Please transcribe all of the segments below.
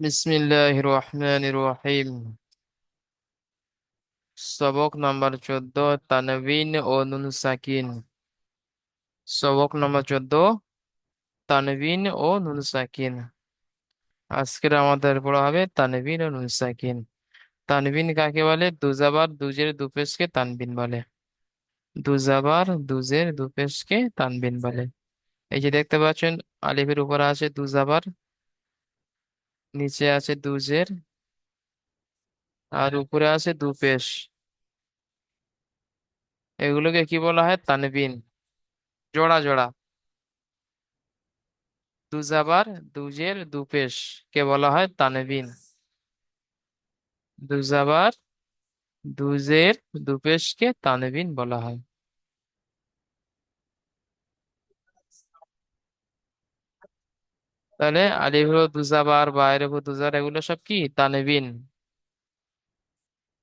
বিসমিল্লাহির রহমানির রহিম। সবক নাম্বার 14, তানবিন ও নুন সাকিন। সবক নাম্বার 14, তানবিন ও নুন সাকিন। আজকের আমাদের পড়া হবে তানবিন ও নুন সাকিন। তানবিন কাকে বলে? দুজাবার দুজের দুপেশকে তানবিন বলে। দুজাবার দুজের দুপেশকে তানবিন বলে। এই যে দেখতে পাচ্ছেন, আলিফের উপরে আছে দুজাবার, নিচে আছে দুজের, আর উপরে আছে দুপেশ। এগুলোকে কি বলা হয়? তানবিন। জোড়া জোড়া দুজাবার দুজের দুপেশ কে বলা হয় তানবিন। দুজাবার দুজের দুপেশকে তানবিন বলা হয়। তাহলে আলিফ হলো দুজাবার, বাইরে হলো দুজার, এগুলো সব কি? তানবিন।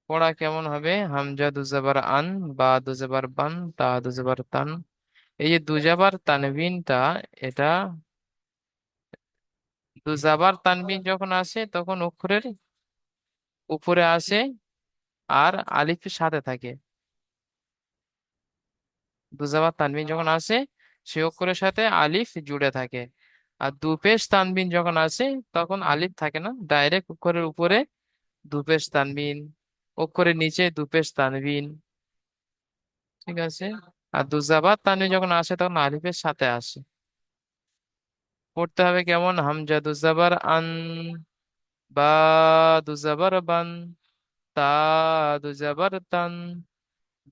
পড়া কেমন হবে? হামজা দুজাবার আন, বা দুজাবার বান, তা দুজাবার তান। এই যে দুজাবার তানবিনটা, এটা দুজাবার তানবিন যখন আসে তখন অক্ষরের উপরে আসে আর আলিফের সাথে থাকে। দুজাবার তানবিন যখন আসে, সে অক্ষরের সাথে আলিফ জুড়ে থাকে। আর দুপেশ তানবিন যখন আসে, তখন আলিফ থাকে না, ডাইরেক্ট অক্ষরের উপরে দুপেশ তানবিন, অক্ষরের নিচে দুপেশ তানবিন। ঠিক আছে। আর দুজাবার তানবিন যখন আসে তখন আলিফের সাথে আসে। পড়তে হবে কেমন? হামজা দুজাবার আন, বা দুজাবার বান, তা দুজাবার তান,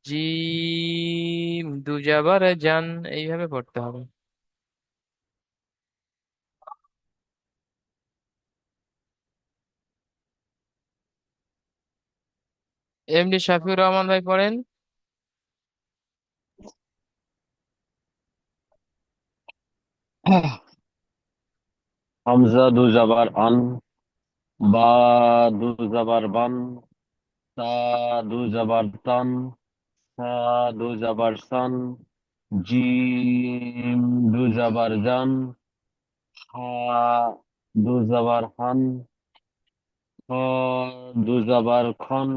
জিম দুজাবার জান। এইভাবে পড়তে হবে। এমডি শাফিউর রহমান ভাই পড়েন। হামজা দু জাবার আন, বা দু জাবার বান, তা দু জাবার তান, সা দু জাবার সান, জিম দু জাবার জান, হা দু জাবার হান, খ দু জাবার খন,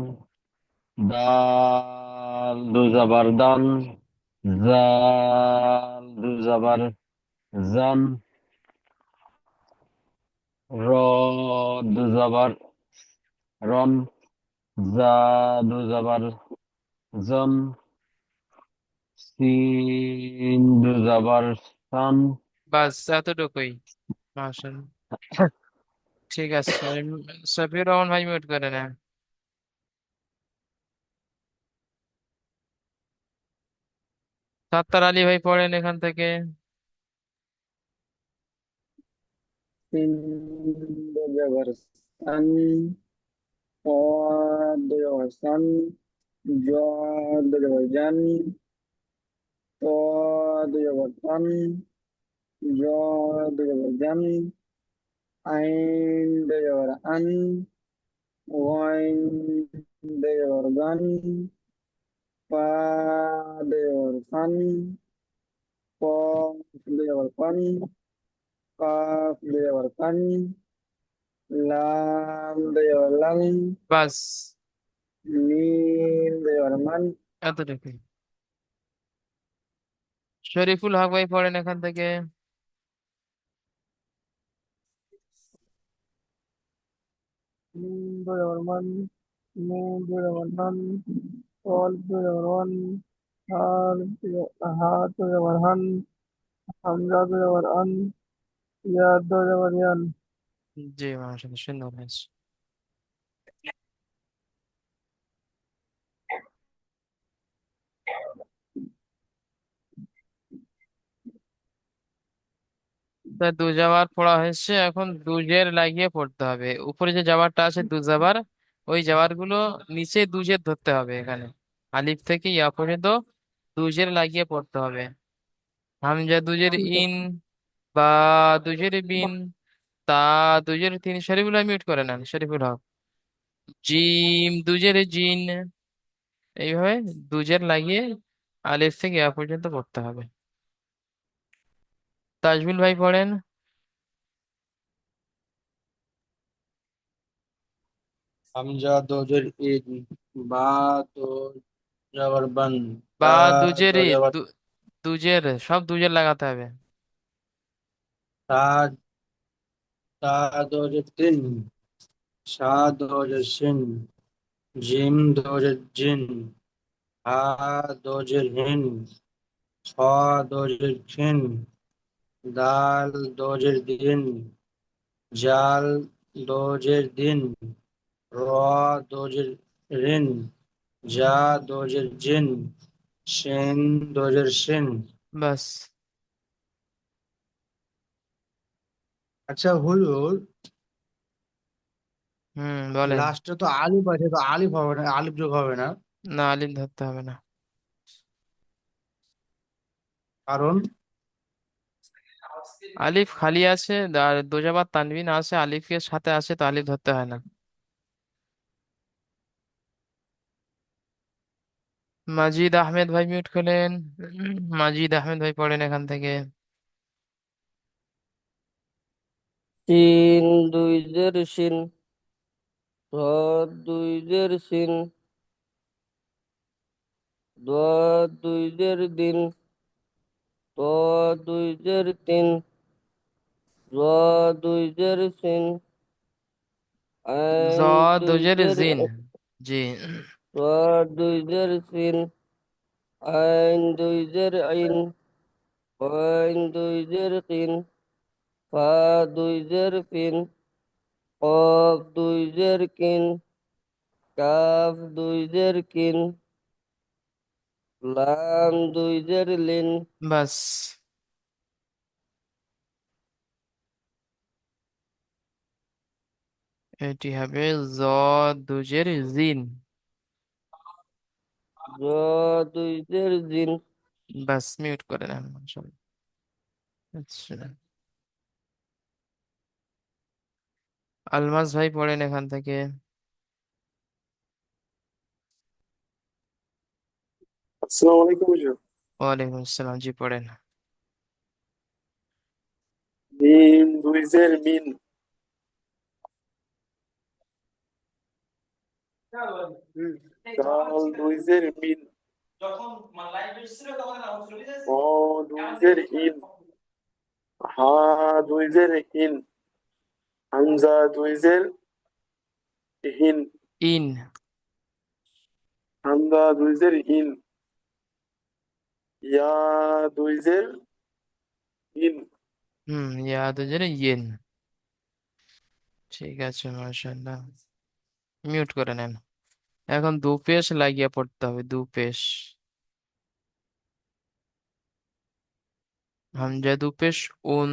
দাল দু জাবার দান, জাল দু জাবার জান, র দু জাবার রন, জা দু জাবার জন, সিন দু জাবার সান। বাস এতটুকুই। মাশাআল্লাহ। ঠিক আছে। শাফিউর রহমান ভাই মিউট করে নেন। সাত্তার আলী ভাই পড়েন এখান থেকে। Sin Jabarsan, Jod Jabarjan, Tod Jabartan, Jod Jabarjan, Ain Jabaran, Wain Jabargan, Pa Jabarfan, Kof Jabarpan, Kaf Jabarkan, Lam Jabarlan, বাস Mim Jabarman, এতটুকুই। শরীফুল হক ভাই পড়েন এখান থেকে। Mim Jabarman, Nun Jabarman, Sol Jabarman, Hat Jabarhan, Hamza Jabaran, Yad Jabaryan. জি মাশাআল্লাহ, সুন্দর হয়েছে। তা দু জাবার পড়া হয়েছে, এখন দুজের লাগিয়ে পড়তে হবে। উপরে যে জাবারটা আছে দু জাবার, ওই জাবার গুলো নিচে দুজের ধরতে হবে। এখানে আলিফ থেকে ইয়া পর্যন্ত দুজের লাগিয়ে পড়তে হবে। হামজা দুজের ঠিক ইন, বা দুজের বিন, তা দুজের তিন। শরীফুল ভাই মিউট করে নেন, শরীফুল হক। জিম দুজের জিন। এইভাবে দুজের লাগিয়ে আলিফ থেকে ইয়া পর্যন্ত পড়তে হবে। তাজমিল ভাই পড়েন। হামজা দোজের ইন, বা দো যাবার বান, তা বা দো দুজেরই যাবার দুজের সব দুজের লাগাতে হবে। তা, তা দোজের তিন, সা দোজের সিন, জিম দোজের জিন, হা দোজের হিন, খ দোজের খিন, দাল দোজের দিন, জাল দোজের দিন, র দোজের রিন, যা দোজের জিন, সেন দোজের সিন। বাস। আচ্ছা হুজুর, বলেন। লাস্টে তো আলিফ আছে, তো আলিফ হবে না, আলিফ যোগ হবে না, না, আলিফ ধরতে হবে না। কারণ আলিফ খালি আছে, আর দোজাবার তানবিন আছে, আলিফের সাথে আছে, তো আলিফ ধরতে হয় না। মাজিদ আহমেদ ভাই মিউট করলেন। মাজিদ আহমেদ ভাই পড়েন এখান থেকে। সিন দুই জের সিন, দুই জের সিন, দুই জের দিন, ত দুই জের তিন, র দুই জের সিন, জ আইন দুই দুজের জের জিন। জি। র দুই জের সিন, আইন দুই জের আইন, আইন দুই জের কিন, ফা দুই জের ফিন, কফ দুই জের কিন, কাফ দুই জের কিন, লাম দুই জের লিন। বাস। এটি হবে জ দুজের জিন। জ দুই জের জিন। বাস, মিউট করে নেন সবাই। আচ্ছা, আলমাস ভাই পড়েন এখান থেকে। আসসালামু আলাইকুম হুজুর। ওয়ালাইকুম আসসালাম, জি পড়েন। মিম দুই জের মিন, দাল দুই জের মিন, ও দুই জের ইন, হা দুই জের হিন, হামজা দুই জের হিন, ইন। হামজা দুই জের ইন, ইয়া দুই জের ইন। Yeah দুজের yen. ঠিক আছে, মাশাআল্লাহ। মিউট করে নেন। এখন দু পেশ লাগিয়ে পড়তে হবে, দু পেশ। হামজা দু পেশ উন,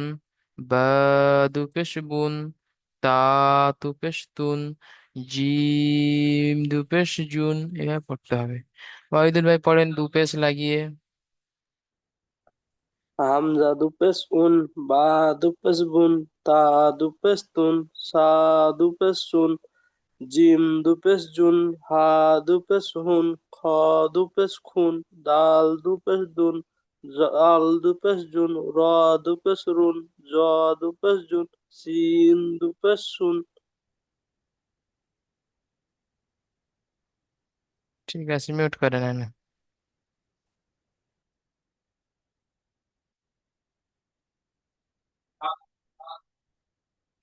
বা দু পেশ বুন, তা দু পেশ তুন, জিম দু পেশ জুন, এভাবে পড়তে হবে। ওয়াহিদুল ভাই পড়েন দু পেশ লাগিয়ে। হামজা দুপেশ উন, বা দুপেশ বুন, তা দুপেশ তুন, সা দুপেশ সুন, জিম দুপেশ জুন, হা দুপেশ হুন, খ দুপেশ খুন, দাল দুপেশ দুন, জাল দুপেশ জুন, র দুপেশ রুন, জ দুপেশ জুন, সিন দুপেশ সুন। ঠিক আছে, মিউট করে নেন।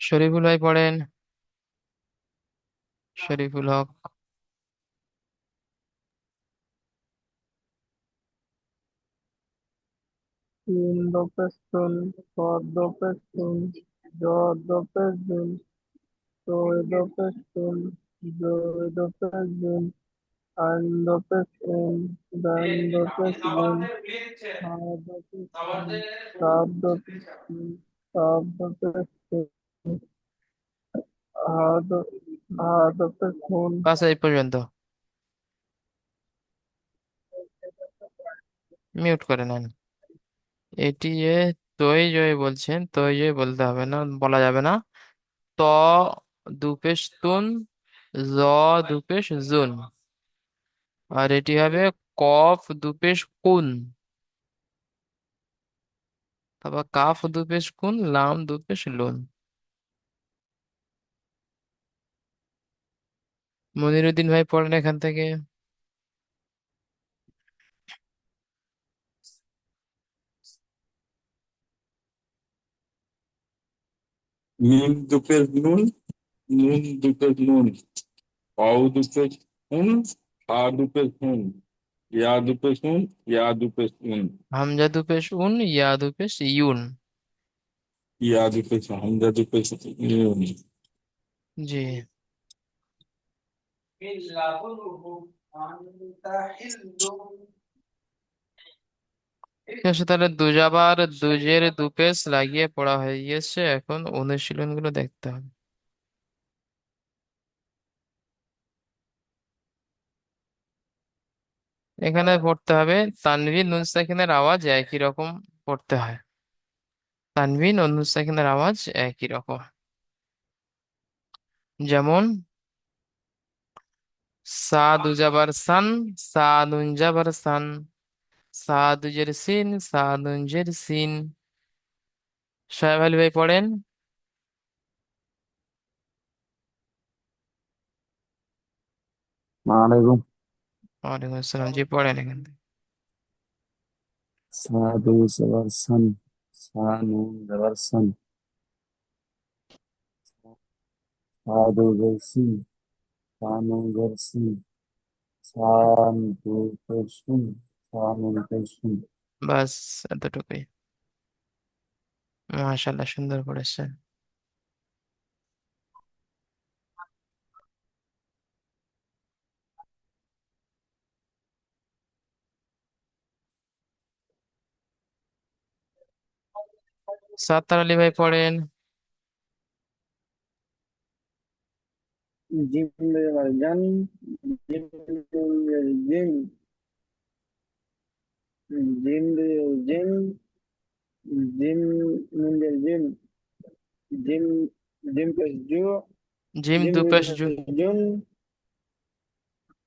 শরীফুল ভাই পড়েন। শরীফুল হক। তিন দো পেস্তুন, চার দো পেস্তুন, জোর দো পেস্তুন, ছয় দো পেস্তুন, দুই দো পেস্তুন, আইন দো পেস্তুন, দান দো পেস্তুন, হাত দো পেস্তুন, সাত দো পেস্তুন, সাত দো পেস্তুন, হাত হাত দো পেস্তুন। বাস এই পর্যন্ত। মিউট করে নেন। এটি যে তৈ জয় বলছেন, তৈ জয় বলতে হবে না, বলা যাবে না। ত দু পেশ তুন, জ দু পেশ জুন। আর এটি হবে কফ দু পেশ কুন, তারপর কাফ দু পেশ কুন, লাম 2 পেশ লুন। মনিরুদ্দিন ভাই পড়েন এখান থেকে। মিম দুপের নুন, নুন দুপের নুন, অউ দুপের হুন, হা দুপের হুন, ইয়া দুপের হুন, ইয়া দুপের হুন, হামজা দু পেশ উন, ইয়া দু পেশ ইউন। ইয়া দুপের হামজা দুপের নুন। জি। ঠিক আছে, তাহলে দুজাবার দুজের দু পেশ লাগিয়ে পড়া হয়ে গিয়েছে, এখন অনুশীলন গুলো দেখতে হবে। এখানে পড়তে হবে তানভীর নুন সাকিনের আওয়াজ একই রকম পড়তে হয়। তানভীর ও নুন সাকিনের আওয়াজ একই রকম। যেমন সা দুজাবার সান, সা নুন জাবার সান, সা দুজের সিন, সা নুন জের সিন। সোহেব আলী ভাই পড়েন। ওয়ালাইকুম। ওয়ালাইকুম আসসালাম, জি পড়েন এখান থেকে। সাদু জবর সান, সা নুন জবর সান, সাদু জবর সিন, সা নুন জবর সিন, সান দু পেশ সুন, সা নুন পেশ সুন। বাস, এতটুকুই। মাশাআল্লাহ, সুন্দর পড়েছেন। সাত্তার আলী ভাই পড়েন। জিম জান, gym gym, gym gym, gym gym, gym gym পেশ জু, জিম জিম দু পেশ জু। পেশ জুন,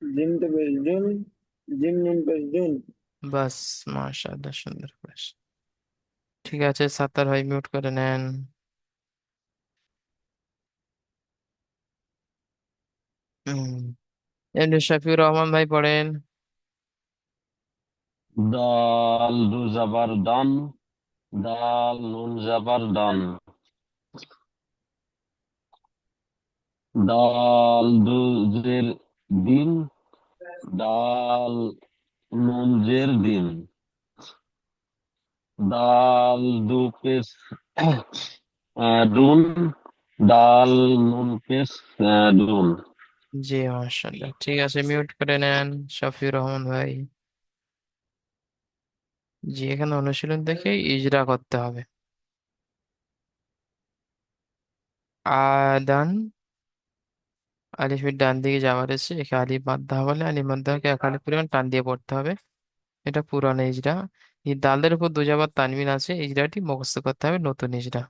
জিম পেশ জুন, জিম নুন পেশ জুন। বাস, মাশাআল্লাহ, সুন্দর পড়েছেন। ঠিক আছে, সাত্তার ভাই মিউট করে নেন। হম। এমনি শফিউর রহমান ভাই পড়েন। দাল দু জবর দান, দাল নুন জবর দান, দাল দু জের দিন, দাল নুন জের দিন, দাল দু পেশ ডুন, দাল নুন পেশ ডুন। জি মাশাআল্লাহ, ঠিক আছে, মিউট করে নেন শফিউর রহমান ভাই। জি, এখানে অনুশীলন দেখে ইজরা করতে হবে। আদান, আলিফের ডান দিকে যাওয়ার এসে একে আলিফ মাদ্দা বলে, আলিফ মাদ্দাকে এক আলিফ পরিমাণ টান দিয়ে পড়তে হবে। এটা পুরানো ইজরা। এই দালের উপর দুজাবার তানবিন আছে, ইজরাটি মুখস্থ করতে হবে, নতুন ইজরা।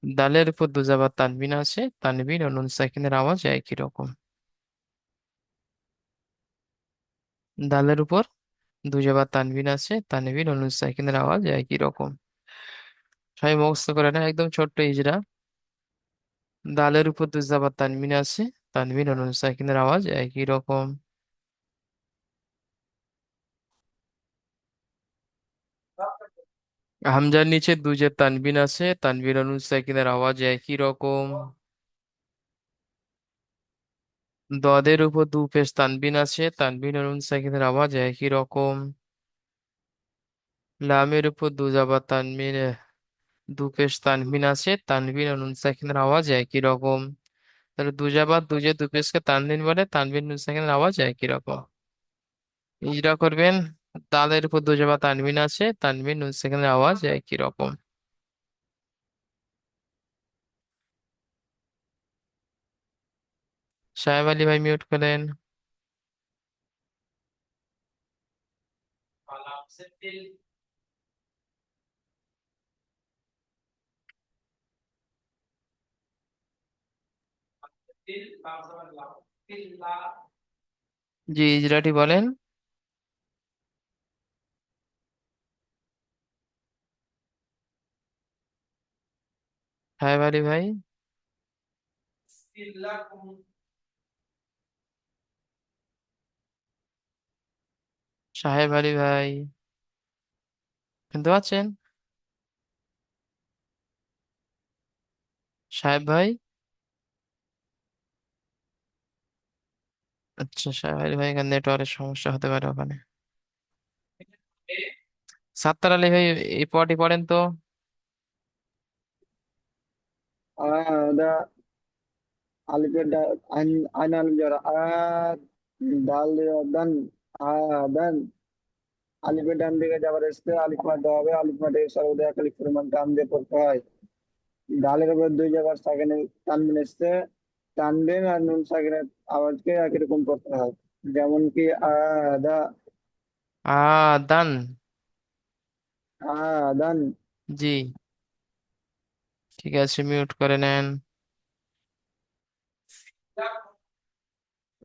দালের উপর দুজাবার তানবিন আছে, তানবিন ও নুন সাকিনের আওয়াজ একই রকম। দালের উপর দুজাবার তানবিন আছে, তানবিন ও নুন সাকিনের আওয়াজ একই রকম। সবাই মুখস্থ করে না, একদম ছোট্ট ইজরা। দালের উপর দুজাবার তানবিন আছে, তানবিন ও নুন সাকিনের আওয়াজ একই রকম। হামজার নিচে দুজের তানবিন আছে, তানবিন ও নুন সাকিনের আওয়াজ একই রকম। দদের উপর দু পেশ তানবিন আছে, তানবিন ও নুন সাকিনের আওয়াজ একই রকম। লামের উপর দু জাবার তানবিন দু পেশ তানবিন আছে, তানবিন ও নুন সাকিনের আওয়াজ একই রকম। তাহলে দু জাবার দুজে দু পেশকে তানবিন বলে, তানবিন নুন সাকিনের আওয়াজ একই রকম। ইজরা করবেন। দালের উপর দু জাবার তানবিন আছে, তানবিন নুন সাকিনের আওয়াজ একই রকম। সাহেব আলী ভাই মিউট করেন। জি, ইজরাটি বলেন। সাহেব আলী ভাই। সাহেব আলী ভাই শুনতে পাচ্ছেন? সাহেব ভাই, আচ্ছা সাহেব আলী ভাই, নেটওয়ার্কের সমস্যা হতে পারে ওখানে। সাত্তার আলী ভাই এই পটি পড়েন তো। আদা আলিফের আইন আইন আলিফ জবর দাল দান আদান আলিফের ডান দিকে যাবার এসছে আলিফ মারতে হবে, আলিফ মাঠে সর্বদা এক আলিফ পরিমাণ টান দিয়ে পড়তে হয়। ডালের উপর দুই জায়গার সাকিনে টানবেন এসছে, টানবেন আর নুন সাকিনের আওয়াজকে একই রকম করতে হয়। যেমন কি আদা আদান। আদান। জি, ঠিক আছে, মিউট করে নেন।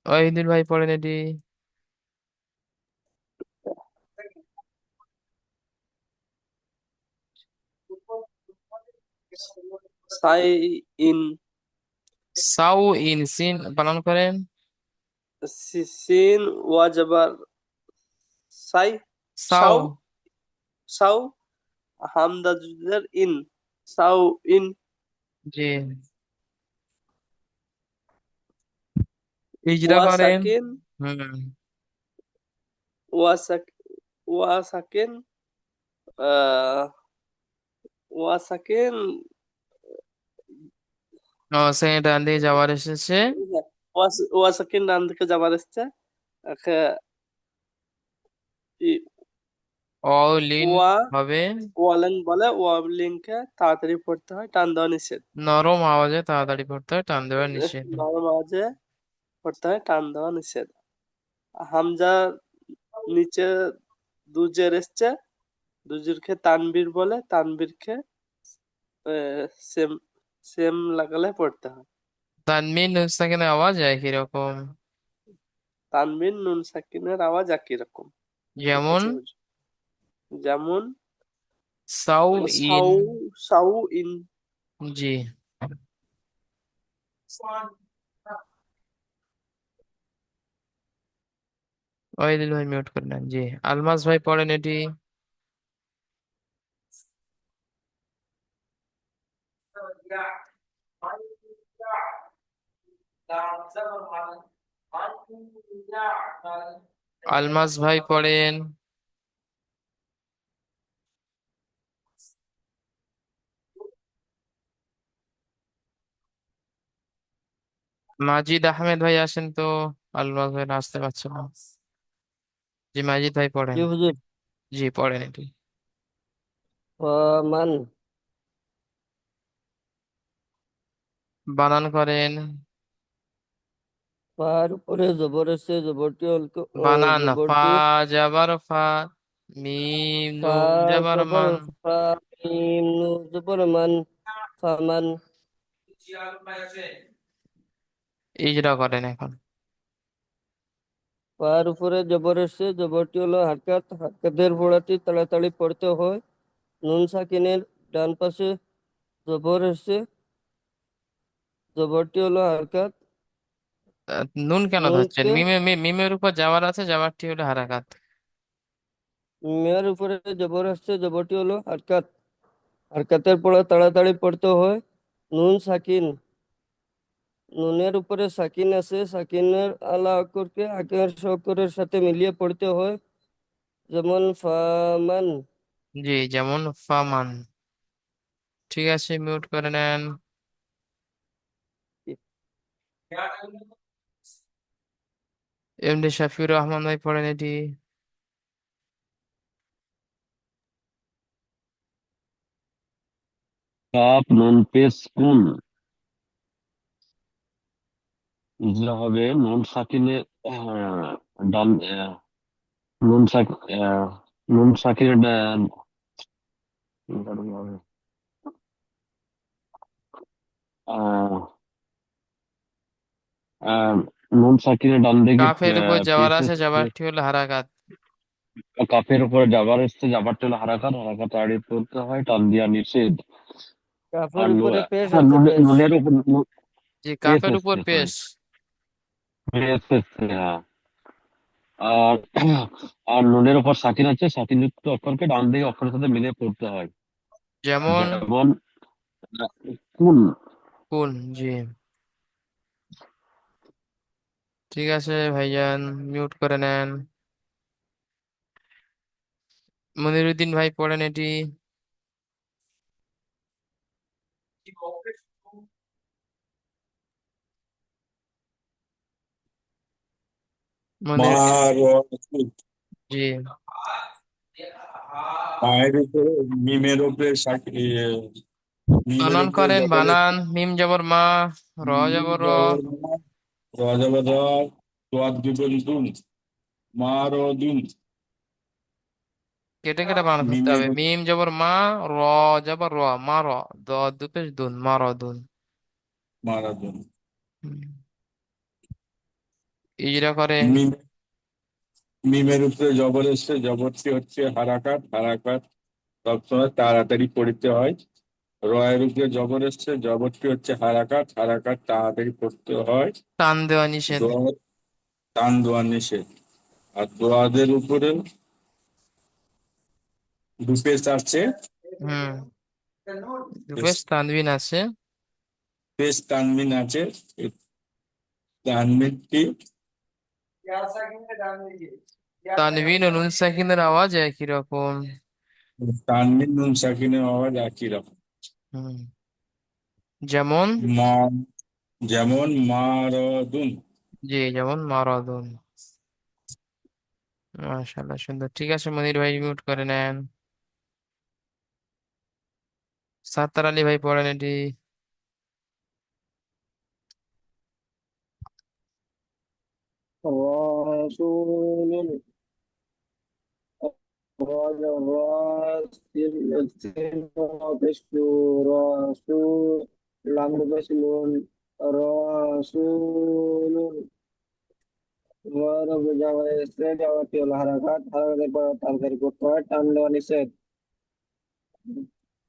ওয়াহিদুল ভাই পড়েন এটি। সাই ইন, সাউ ইন, সিন বানান করেন। সিন ওয়া জবর সাই, সাউ। সাউ, সাউ, হামদা জবর ইন, সাউ ইন। জি, ইজরা ওয়া করেন। সাকিন, হুম। ওয়া সাক, ওয়া সাকিন, আহ, ওয়া সাকিন, ও সেকেন্ড ডান দিয়ে যাওয়ার এসেছে। ওয়া সাকিন ডান দিকে যাবার এসছে। অলিন ওয়া হবে। ওয়ালেন বলে, ওয়াবলিনকে তাড়াতাড়ি পড়তে হয়, টান দেওয়া নিষেধ। নরম আওয়াজে তাড়াতাড়ি পড়তে হয়, টান দেওয়া নিষেধ। নরম আওয়াজে পড়তে হয়, টান দেওয়া নিষেধ। হামজা নিচে দুজের এসছে, দুজেরকে তানবীর বলে, তানবীরকে সেম সেম লাগালে পড়তে হয়। তানমিন নুন সাকিনের আওয়াজ একই রকম। তানবিন নুন সাকিনের আওয়াজ একই রকম। ঠিক যেমন আছে হুজুর। যেমন সাউ ইন। সাউ, সাউ ইন। জি, ওয়াহিদুল ভাই মিউট করে নেন। জি, আলমাস ভাই পড়েন এটি। আলমাস ভাই পড়েন। মাজিদ আহমেদ ভাই আসেন তো। আলমাস ভাই আসতে পারছে না। জি, মাজিদ ভাই পড়েন। জি হুজুর। জি, পড়েন এটি। মান, বানান করেন। ফার উপরে জবর আছে, বানান ফা, জবরটি জাবার ফা, মিম ফা নুন জাবার জবর মান। ফা, মিম নুন জবর মান, ফামান। ইজরা করেন এখন। ফার উপরে জবর আছে, জবরটি হলো হারকাত, হারকাতের পড়াটি তাড়াতাড়ি পড়তে হয়। নুন সাকিনের ডান পাশে জবর আছে, জবরটি হলো হারকাত। নুন কেন ধরছেন? নুনকে মিমের উপর যাওয়ার আছে, যাওয়ারটি হলো হারাকাত। মেয়ের উপরে জবর আসছে, জবরটি হলো হারকাত, হারকাতের পড়া তাড়াতাড়ি পড়তে হয়। নুন সাকিন, নুনের উপরে সাকিন আছে, সাকিনের আলা অক্ষরকে আকির অক্ষরের সাথে মিলিয়ে পড়তে হয়। যেমন ফামান। জি, যেমন ফামান। ঠিক আছে, মিউট করে নেন। এমডি শাফিউর রহমান ভাই পড়েন এটি। কাপ নুন পেশ কুন, ইজরা হবে নুন সাকিনের ডান নুন সাক নুন সাকিনের আহ, আহ, নুন সাকিনের ডান দিকে কাফের উপর যাওয়ার পেশ আছে, এসছে, যাবারটি হলো হারাকাত। কাপের উপরে যাবার এসছে, যাবারটা হলো হারাকাত, হারাকাত আড়ি তুলতে হয়, টান দিয়া নিষেধ। কাফের আর উপরে পেশ আছে, পেশ। নুনের উপর জি, পেশ কাফের উপর এসছে, সরি পেশ। পেশ এসছে, হ্যাঁ। আর আর নুনের উপর সাকিন আছে, সাকিন যুক্ত অক্ষরকে ডান দিকে অক্ষরের সাথে মিলিয়ে পড়তে হয়। যেমন যেমন কুল। কুল। জি, ঠিক আছে ভাইজান, মিউট করে নেন। মনিরুদ্দিন ভাই পড়েন এটি। মা মনির র চুল। জি, মায়ের উপরে মিমের উপরে মিমের বানান উপরে করেন, জবর বানান। মিম জবর মা, র মিম জবর র। জবর মা, র জবর র, তোয়ার দুটোর দুন, মা র দুন। কেটে কেটে বানান ধরতে মিমের হবে। মিম জবর মা, র জবর র, মা র, দ দুপেশ দুন, মা র দুন। মারা দুন। হুম। ইজরা করেন। মিম মিমের উপরে জবর এসছে, জবরটি হচ্ছে হারাকাত, হারাকাত সবসময় তাড়াতাড়ি পড়তে হয়। রয়ের উপরে জবর এসছে, জবরটি হচ্ছে হারাকাত, হারাকাত তাড়াতাড়ি পড়তে হয়। টান দেওয়া নিষেধ। দোয়া, টান দেওয়া নিষেধ। আর দোয়াদের উপরে দুপেশ আছে, হুম, দুপেশ তানবিন আছে। পেশ তানমিন আছে। এই তানমিনটি তানবিন ও নুন সাকিনের আওয়াজ একই রকম। তানমিন নুন সাকিনের আওয়াজ একই রকম। হুম, যেমন মা, যেমন মারদুন। জি, যেমন মারাদুন। মাশাআল্লাহ, সুন্দর। ঠিক আছে মনির ভাই, মিউট করে নেন। সাত্তার আলী ভাই পড়েন এটি। رسول رجل راسل رسول لام رسول رسول যাওয়াটি হলো হারাকাত, হারাকাতের পর তাড়াতাড়ি করতে হয়, টান দেওয়া নিষেধ।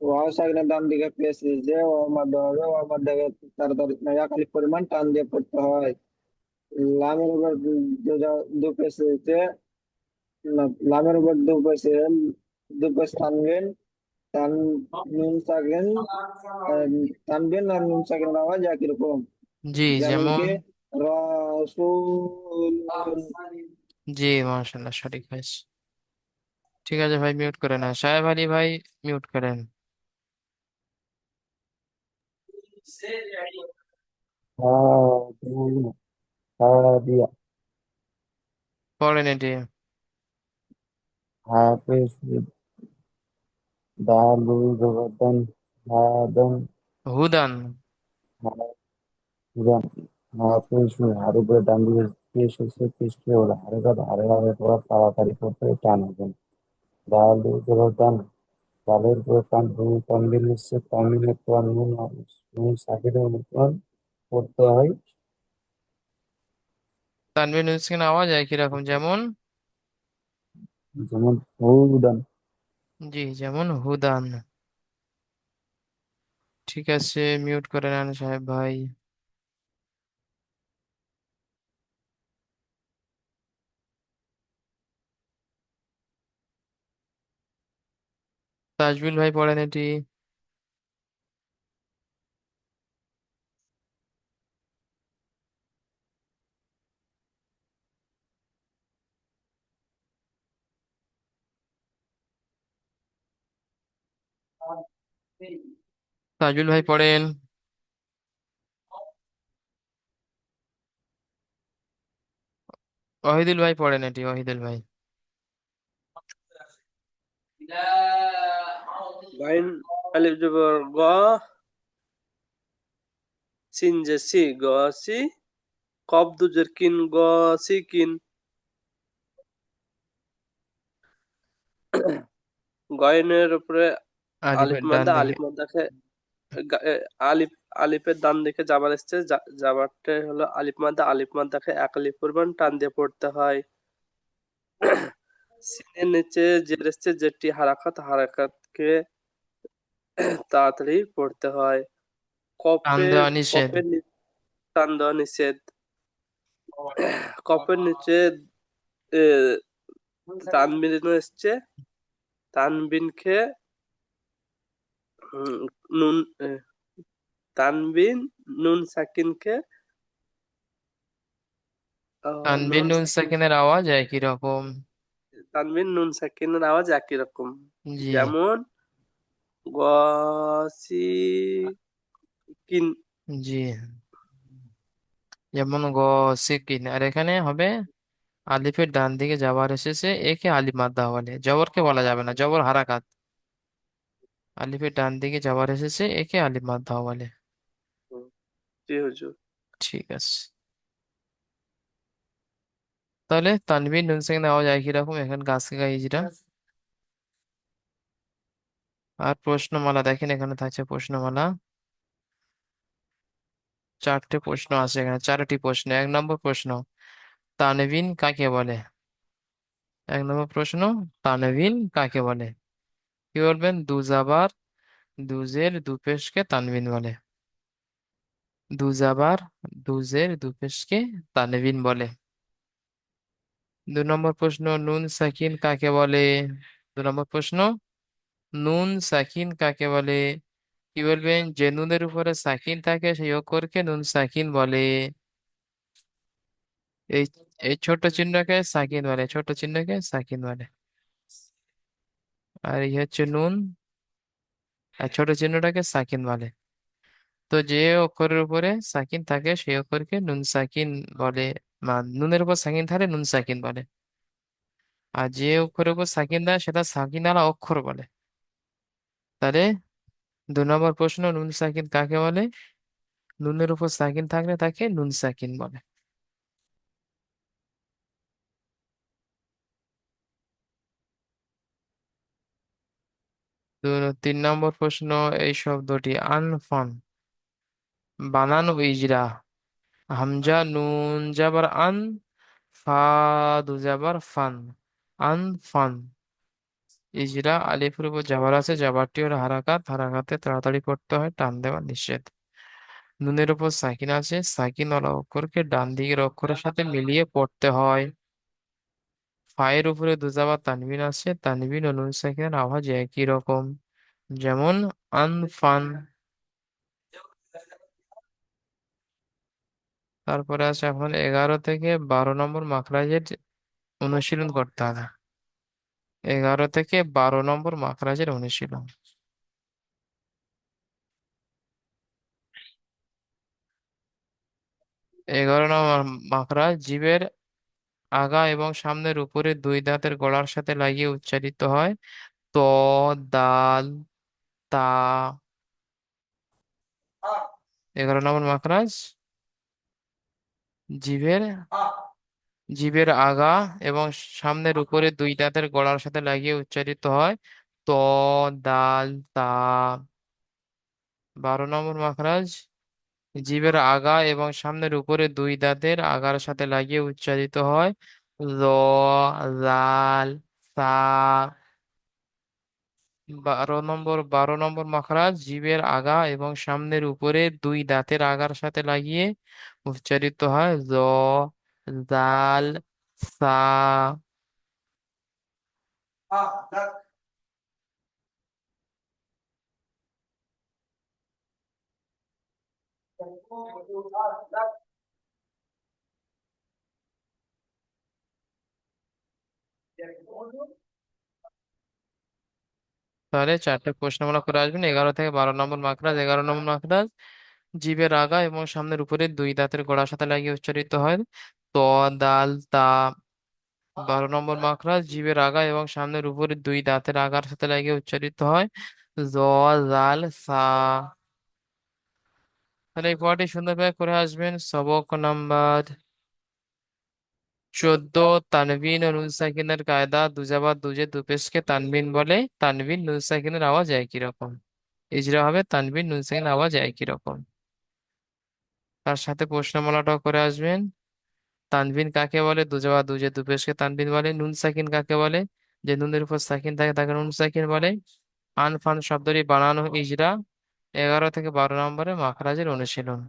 ওয়াও সাকিনের ডান দিকে পেশ যে ওয়াও মাধ্যমে হবে, ওয়াও মাধ্যমে তাড়াতাড়ি এক আলিফ পরিমাণ টান দিয়ে পড়তে হয়। লামের উপর দু পেশ রয়েছে, লামের উপর দু পেশে দু পেশ টানবেন, টান নুন সাকিন টানবেন আর নুন সাকিনের আওয়াজ একই রকম। জি, যেমন যেমন কি রাসূলুন। জি, মাশাআল্লাহ, সঠিক হয়েছে। ঠিক আছে ভাই, মিউট করে না। সাহেব আলী ভাই, মিউট করেন। হাদিয়া হাদিয়া পড়েন এটি। হাফেজ দালু জবরদন হাদন হুদান। হাদিয়া হাফেজ হারুবে ডান দিকে পেশ হচ্ছে, পেশটি হলো হারাকাত, হারাকাতের পর তাড়াতাড়ি করতে টান হবে। দালু জবরদন, দালের পর টান তানবিন হচ্ছে, তানবিনের পর নুন নুন সাকিনের উপর পড়তে হয়। তানভীর নুসকিন আওয়াজ একই রকম। যেমন যেমন হুদান। জি, যেমন হুদান। ঠিক আছে, মিউট করে নেন সাহেব ভাই। তাজবিল ভাই পড়েন এটি। তাজুল ভাই পড়েন। ওয়াহিদুল ভাই পড়েন এটি, ওয়াহিদুল ভাই। গাইন আলিফ জবর গ, সিন যে সি, গ সি, কফ দুজের কিন, গ সি কিন। গয়নের উপরে আলিফ আলিফের ডান মাদ্দা, দিকে। আলিফ মাদ্দাকে আলিফ, আলিফের ডান দিকে জাবার এসছে, জাবারটা হলো আলিফ মাদ্দা, আলিফ মাদ্দাকে এক আলিফ পরিমাণ টান দিয়ে পড়তে হয়। সিনের নিচে জের এসছে, জেরটি হারাকাত, হারাকাতকে তাড়াতাড়ি পড়তে হয়। টান কফের দেওয়া নিষেধ। টান দেওয়া নিষেধ। কফের নিচে এ, তানবিন এসছে, তানবিনকে উম, নুন তানবিন নুন সাকিনকে তানবিন নুন নুন সাকিন, সাকিনের আওয়াজ একই রকম। তানবিন নুন সাকিনের আওয়াজ একই রকম। জি। যেমন গসিকিন। জি, যেমন গ সিকিন। আর এখানে হবে আলিফের ডান দিকে জবর এসেছে, একে আলিফ মাদ্দা বলে, জবরকে বলা যাবে না, জবর হারাকাত। আলিফের ডান দিকে জবর এসেছে, একে আলিফ মাদ্দা বলে। জি হুজুর। ঠিক আছে। তাহলে তানবিন নুন সাকিনের আওয়াজ একই রকম, এখানে গাছ গা ইজরা। আর প্রশ্নমালা দেখেন, এখানে থাকছে প্রশ্নমালা। চারটে প্রশ্ন আছে এখানে, চারটি প্রশ্ন। 1 নম্বর প্রশ্ন, তানবিন কাকে বলে? 1 নম্বর প্রশ্ন, তানবিন কাকে বলে? কি বলবেন? দুজাবার দুজের দুপেশকে তানবিন বলে। দুজাবার দুজের দুপেশকে তানবিন বলে। 2 নম্বর প্রশ্ন, নুন সাকিন কাকে বলে? 2 নম্বর প্রশ্ন, নুন সাকিন কাকে বলে? কি বলবেন? যে নুনের উপরে সাকিন থাকে সেই অক্ষরকে নুন সাকিন বলে। এই এই ছোট চিহ্নকে সাকিন বলে, ছোট চিহ্নকে সাকিন বলে। আর এই হচ্ছে নুন, আর ছোট চিহ্নটাকে সাকিন বলে। তো যে অক্ষরের উপরে সাকিন থাকে সেই অক্ষরকে নুন সাকিন বলে, নুনের উপর সাকিন থাকলে নুন সাকিন বলে। আর যে অক্ষরের উপর সাকিন দেয় সেটা সাকিন আলা অক্ষর বলে। তাহলে 2 নম্বর প্রশ্ন, নুন সাকিন কাকে বলে? নুনের উপর সাকিন থাকলে তাকে নুন সাকিন বলে। 3 নম্বর প্রশ্ন, এই শব্দটি আনফান বানানো ইজরা, হামজা নুন জাবার আন, ফা দু জাবার ফান, আনফান। ইজরা আলিফের উপর জাবার আছে, জাবারটি হলো হারাকাত, হারাকাতে তাড়াতাড়ি পড়তে হয়, টান দেওয়া নিষেধ। নুনের উপর সাকিন আছে, সাকিন ওয়ালা অক্ষরকে ডান দিকের অক্ষরের সাথে মিলিয়ে পড়তে হয়। ফায়ের উপরে দুজাবার তানবিন আছে, তানবিন ও নুন সাকিনের আওয়াজ একই রকম। যেমন আনফান। তারপরে আছে এখন 11 থেকে 12 নম্বর মাখরাজের অনুশীলন করতে হবে। 11 থেকে 12 নম্বর মাখরাজের অনুশীলন। 11 নম্বর মাখরাজ, জিভের আগা এবং সামনের উপরে দুই দাঁতের গোড়ার সাথে লাগিয়ে উচ্চারিত হয়। ত, দাল, তা। 11 নম্বর মাখরাজ, জিভের জিভের আগা এবং সামনের উপরে দুই দাঁতের গোড়ার সাথে লাগিয়ে উচ্চারিত হয়। ত, দাল, তা। 12 নম্বর মাখরাজ, জিভের আগা এবং সামনের উপরে দুই দাঁতের আগার সাথে লাগিয়ে উচ্চারিত হয়। ল, লাল, সা। 12 নম্বর মাখরাজ, জিভের আগা এবং সামনের উপরে দুই দাঁতের আগার সাথে লাগিয়ে উচ্চারিত হয়। জ, জাল, সা। 4টে প্রশ্নমালা করে আসবেন। 11 থেকে 12 নম্বর মাখরাজ। 11 নম্বর মাখরাজ, জিভের আগা এবং সামনের উপরে দুই দাঁতের গোড়ার সাথে লাগিয়ে উচ্চারিত হয়। ত, দাল, তা। 12 নম্বর মাখরাজ, জিভের আগা এবং সামনের উপরে দুই দাঁতের আগার সাথে লাগিয়ে উচ্চারিত হয়। জ, জাল, সা। তাহলে এই পড়াটি সুন্দরভাবে করে আসবেন। সবক নাম্বার 14, তানবিন ও নুন সাকিনের কায়দা, দুজাবার দুজে দুপেশকে তানবিন বলে, তানবিন নুন সাকিনের আওয়াজ একই রকম। ইজরা হবে তানবিন নুন সাকিনের আওয়াজ একই রকম। তার সাথে প্রশ্নমালাটাও করে আসবেন। তানবিন কাকে বলে? দুজাবার দুজে দুপেশকে তানবিন বলে। নুন সাকিন কাকে বলে? যে নুনের উপর সাকিন থাকে তাকে নুন সাকিন বলে। আনফান শব্দটি বানানো ইজরা। 11 থেকে 12 নম্বরে মাখরাজের অনুশীলন।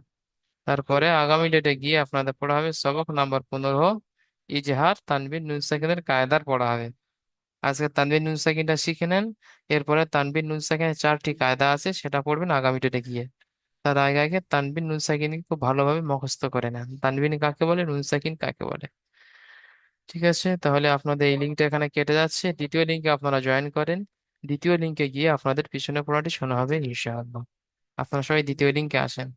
তারপরে আগামী ডেটে গিয়ে আপনাদের পড়া হবে সবক নাম্বার 15, ইজহার তানবিন নুন সাকিনের কায়দার পড়া হবে। আজকে তানবিন নুন সাকিনটা শিখে নেন। এরপরে তানবিন নুন সাকিনের 4টি কায়দা আছে, সেটা পড়বেন আগামী ডেটে গিয়ে। তার আগে আগে তানবিন নুন সাকিন খুব ভালোভাবে মুখস্থ করে নেন, তানবিন কাকে বলে, নুন সাকিন কাকে বলে। ঠিক আছে, তাহলে আপনাদের এই লিঙ্কটা এখানে কেটে যাচ্ছে, দ্বিতীয় লিঙ্কে আপনারা জয়েন করেন। দ্বিতীয় লিঙ্কে গিয়ে আপনাদের পিছনে পড়াটি শোনা হবে ইনশাআল্লাহ। আপনারা সবাই দ্বিতীয় লিঙ্কে আসেন।